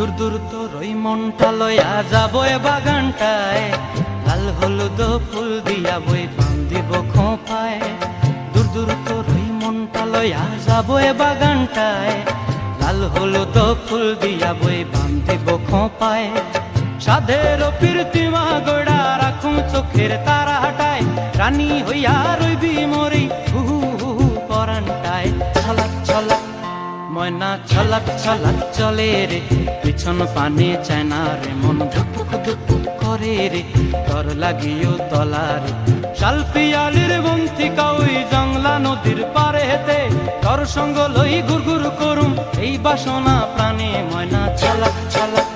দূর দূর তোর ওই মনটা লয়া যাবো এ বাগানটায়, লাল হলুদ ফুল দিয়া বই বান্ধিব খোঁপায়। দূর দূর তোর ওই মনটা লয়া যাবো এ বাগানটায়, লাল হলুদ ফুল দিয়া বই বান্ধিব খোঁপায়। সাধের প্রীতিমা গোড়া রাখুম চোখের তারা হাটায়, রানী হইয়া রইবি মরি হুহু হুহু পরানটায়। ছলাক ছলাক ময়না ছলাক ছলাক চলে রে, পিছন পানে চায় না রে, মন ধুপুক ধুপুক করে রে, তর লাগিও তলারে। শাল পিয়ালির বন্থিকা ওই জংলা নদীর পারে হেতে, তর সঙ্গ লই ঘুর ঘুর করুম এই বাসনা প্রাণে। ময়না ছলাক ছলাক